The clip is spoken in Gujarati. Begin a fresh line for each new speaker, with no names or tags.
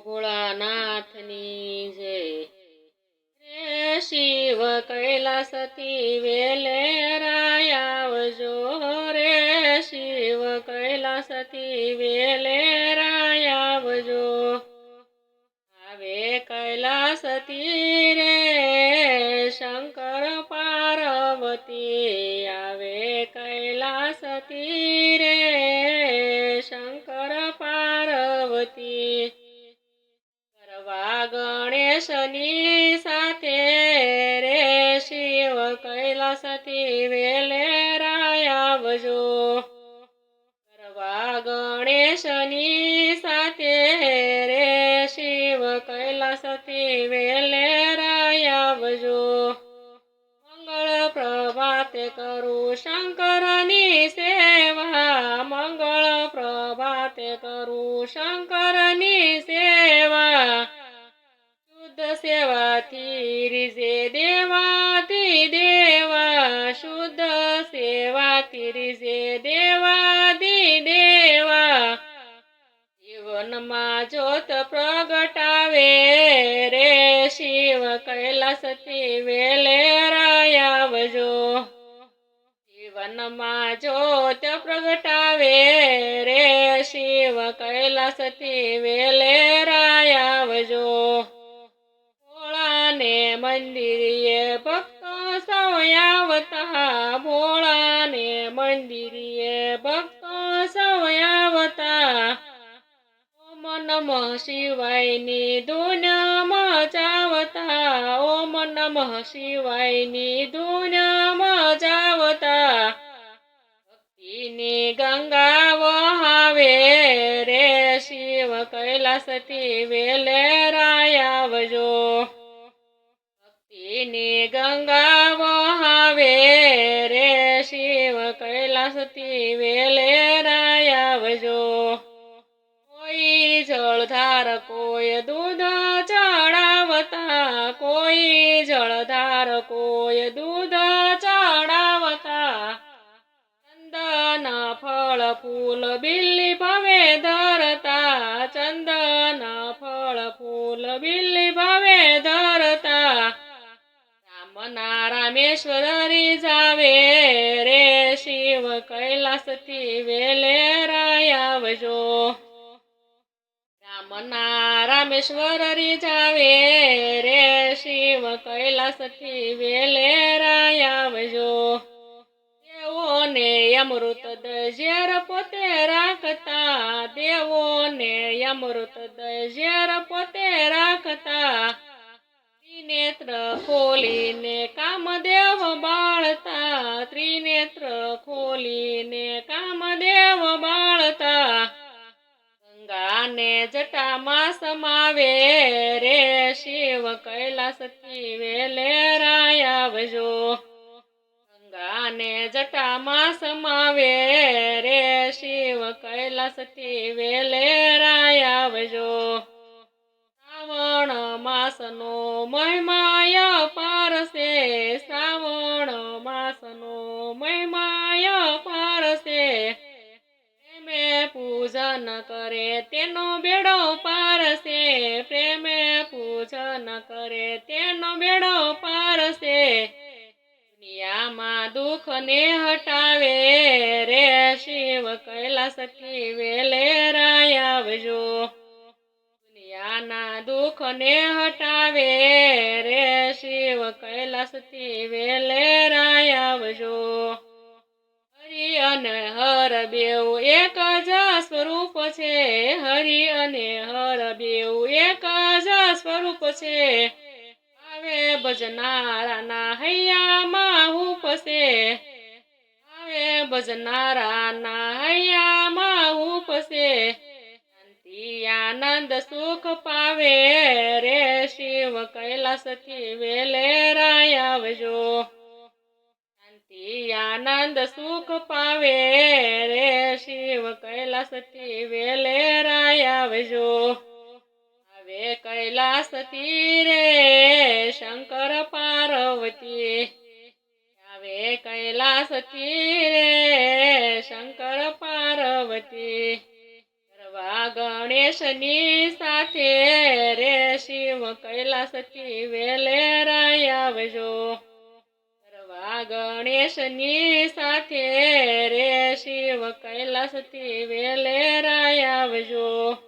ભોળાનાથની જય રે શિવ કૈલાસથી વેલેરાય આવજો રે શિવ કૈલાસથી વેલેરાય આવજો આવે કૈલાસથી રે શંકર પાર્વતી આવે કૈલાસથી રે શંકર પાર્વતી કરવા ગણેશની સાથે રે શિવ કૈલાસથી વેલેરાય આવજો કરવા ગણેશની સાથે રે શિવ કૈલાસથી વેલેરાય આવજો મંગળ પ્રભાતે કરું શંકરની સેવા મંગળ પ્રભાતે કરું શંકરની સેવા શુદ્ધ સેવાથી રીઝે દેવાથી દેવા શુદ્ધ સેવાથી રીઝે દેવાથી દેવા જીવનમાં જ્યોત પ્રગટાવે રે શિવ કૈલાસથી વેલેરાય આવજો જીવનમાં જ્યોત પ્રગટાવે રે શિવ કૈલાસથી વેલેરાય આવજો ભોળાને મંદિરે ભક્તો સૌ આવતા ભોળાને મંદિરે ભક્તો સૌ આવતા ઓમ નમઃ શિવાયની ધૂન મચાવતા ઓમ નમઃ શિવાયની ધૂન મચાવતા ભક્તિની ગંગા વહાવે રે શિવ કૈલાસથી વેલેરાય આવજો ભક્તિની ગંગા વહાવે રે શિવ કૈલાસથી વેલેરાય આવજો કોઈ જળધાર કોઈ દૂધ ચડાવતા કોઈ જળધાર કોઈ દૂધ ચડાવતા ચંદન ફળ ફૂલ બિલ્લી ભવે ધરતા ચંદન ફળ ફૂલ બિલ્લી ભવે ધરતા રામના રામેશ્વરી જાવે રે શિવ કૈલાસથી વેલેરાય આવજો રામના રામેશ્વરી જાવે રે શિવ કૈલાસથી વેલેરાય આવજો દેવોને અમૃત ઝેર પોતે રાખતા દેવોને અમૃત ઝેર પોતે રાખતા ત્રિનેત્ર ખોલીને કામદેવ બાળતા ત્રિનેત્ર ખોલીને કામદેવ બાળતા ગંગાને જટામાં સમાવે રે શિવ કૈલાસથી વેલેરાય આવજો ગંગાને જટામાં સમાવે રે શિવ કૈલાસથી વેલેરાય આવજો શ્રાવણ માસનો મહિમાય પારસે શ્રાવણ માસનો મહિમાય પારસે પ્રેમે પૂજન કરે તેનો બેડો પારસે પ્રેમે પૂજન કરે તેનો બેડો પારસે દુનિયામાં દુઃખને હટાવે રે શિવ કૈલાસથી વેલેરાય આવજો દુનિયાના દુઃખને હટાવે રે શિવ કૈલાસથી વેલેરાય આવજો હરિ અને હર બેઉ એક જ સ્વરૂપ છે હરિ અને હર બેઉ એક જ સ્વરૂપ છે આવે ભજનારાના હૈયામાં ઉપસે આવે ભજનારાના હૈયામાં ઉપસે શાંતિ આનંદ સુખ પાવે રે શિવ કૈલાસથી વેલેરાય આવજો શાંતિ આનંદ સુખ પાવે રે શિવ કૈલાસથી વેલેરાય આવજો આવે કૈલાસથી રે શંકર પાર્વતી આવે કૈલાસથી રે શંકર પાર્વતી કરવા ગણેશની સાથે રે શિવ કૈલાસથી વેલેરાય આવજો. ગરવા ગણેશની સાથે રે શિવ કૈલાસથી વેલેરાય આવજો.